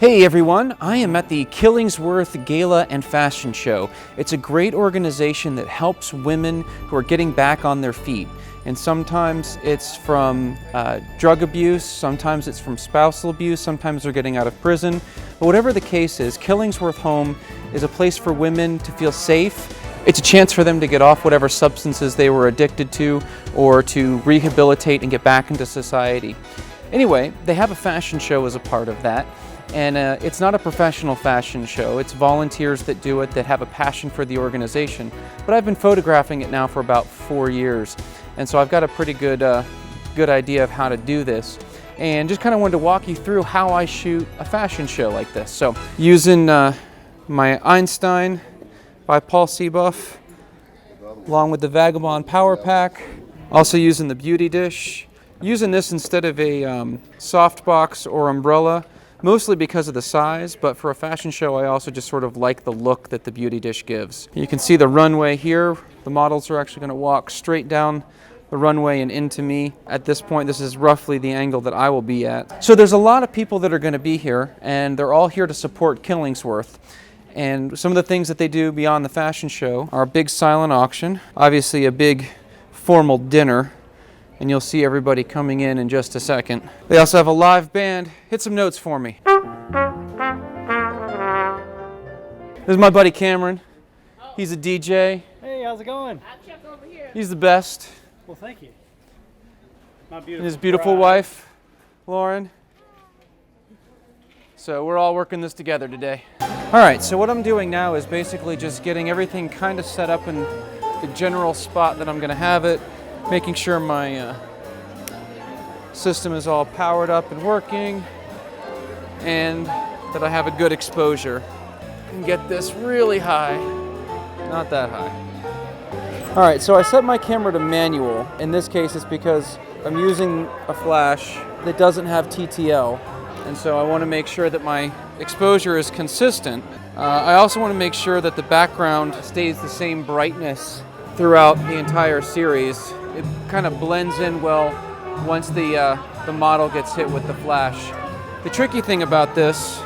Hey everyone, I am at the Killingsworth Gala and Fashion Show. It's a great organization that helps women who are getting back on their feet. And sometimes it's from drug abuse, sometimes it's from spousal abuse, sometimes they're getting out of prison. But whatever the case is, Killingsworth Home is a place for women to feel safe. It's a chance for them to get off whatever substances they were addicted to or to rehabilitate and get back into society. Anyway, they have a fashion show as a part of that. And it's not a professional fashion show. It's volunteers that do it that have a passion for the organization. But I've been photographing it now for about 4 years. And so I've got a pretty good idea of how to do this. And just kind of wanted to walk you through how I shoot a fashion show like this. So using my Einstein by Paul Seabuff, along with the Vagabond power pack. Also using the beauty dish. Using this instead of a softbox or umbrella. Mostly because of the size, but for a fashion show I also just sort of like the look that the beauty dish gives. You can see the runway here. The models are actually going to walk straight down the runway and into me. At this point, this is roughly the angle that I will be at. So there's a lot of people that are going to be here, and they're all here to support Killingsworth. And some of the things that they do beyond the fashion show are a big silent auction, obviously a big formal dinner, and you'll see everybody coming in just a second. They also have a live band. Hit some notes for me. This is my buddy Cameron. He's a DJ. Hey, how's it going? He's the best. Well, thank you. My beautiful And his beautiful wife, Lauren. So we're all working this together today. All right, so what I'm doing now is basically just getting everything kind of set up in the general spot that I'm going to have it. Making sure my system is all powered up and working, and that I have a good exposure. And get this really high, not that high. All right, so I set my camera to manual. In this case, it's because I'm using a flash that doesn't have TTL, and so I want to make sure that my exposure is consistent. I also want to make sure that the background stays the same brightness throughout the entire series. It kind of blends in well once the model gets hit with the flash. The tricky thing about this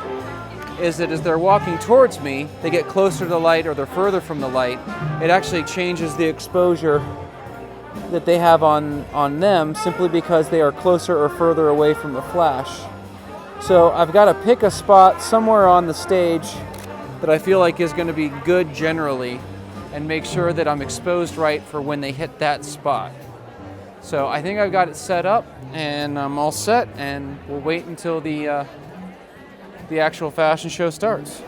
is that as they're walking towards me, they get closer to the light or they're further from the light. It actually changes the exposure that they have on them simply because they are closer or further away from the flash. So I've got to pick a spot somewhere on the stage that I feel like is going to be good generally, and make sure that I'm exposed right for when they hit that spot. So I think I've got it set up and I'm all set, and we'll wait until the actual fashion show starts.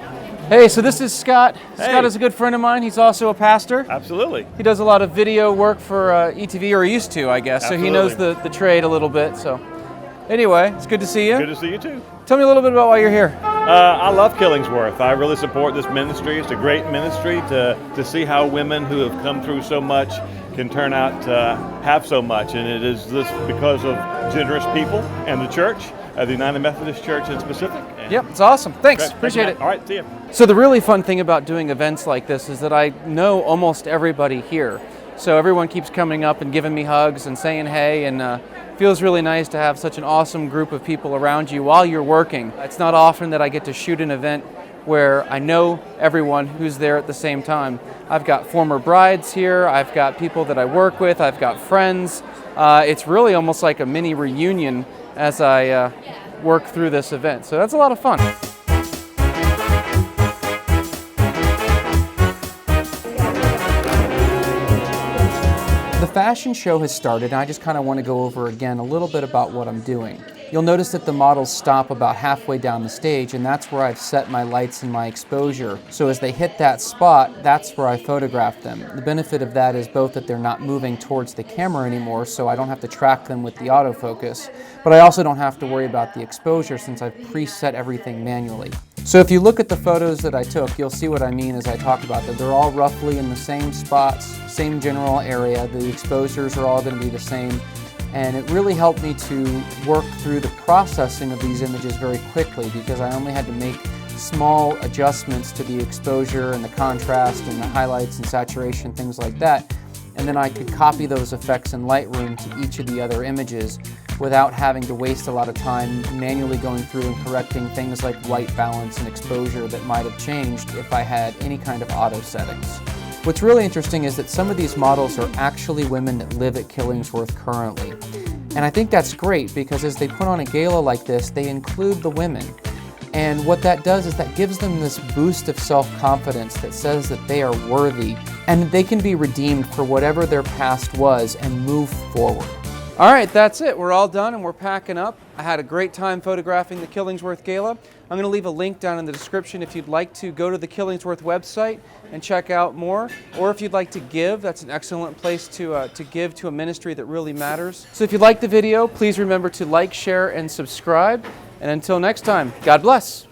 Hey, so this is Scott. Hey. Scott is a good friend of mine. He's also a pastor. Absolutely. He does a lot of video work for ETV, or he used to, I guess. Absolutely. So he knows the trade a little bit. So anyway, it's good to see you. Good to see you too. Tell me a little bit about why you're here. I love Killingsworth. I really support this ministry. It's a great ministry to see how women who have come through so much can turn out to have so much. And it is this because of generous people and the church, the United Methodist Church in specific. Yep, it's awesome. Thanks. Great. Appreciate it. All right, see you. So the really fun thing about doing events like this is that I know almost everybody here. So everyone keeps coming up and giving me hugs and saying hey, and feels really nice to have such an awesome group of people around you while you're working. It's not often that I get to shoot an event where I know everyone who's there at the same time. I've got former brides here, I've got people that I work with, I've got friends. It's really almost like a mini reunion as I work through this event. So that's a lot of fun. The fashion show has started, and I just kind of want to go over again a little bit about what I'm doing. You'll notice that the models stop about halfway down the stage, and that's where I've set my lights and my exposure. So as they hit that spot, that's where I photograph them. The benefit of that is both that they're not moving towards the camera anymore, so I don't have to track them with the autofocus, but I also don't have to worry about the exposure since I've preset everything manually. So if you look at the photos that I took, you'll see what I mean as I talk about that. They're all roughly in the same spots, same general area. The exposures are all going to be the same. And it really helped me to work through the processing of these images very quickly because I only had to make small adjustments to the exposure and the contrast and the highlights and saturation, things like that. And then I could copy those effects in Lightroom to each of the other images without having to waste a lot of time manually going through and correcting things like white balance and exposure that might have changed if I had any kind of auto settings. What's really interesting is that some of these models are actually women that live at Killingsworth currently. And I think that's great because as they put on a gala like this, they include the women. And what that does is that gives them this boost of self-confidence that says that they are worthy and they can be redeemed for whatever their past was and move forward. All right, that's it. We're all done and we're packing up. I had a great time photographing the Killingsworth Gala. I'm going to leave a link down in the description if you'd like to go to the Killingsworth website and check out more, or if you'd like to give, that's an excellent place to give to a ministry that really matters. So if you liked the video, please remember to like, share, and subscribe. And until next time, God bless.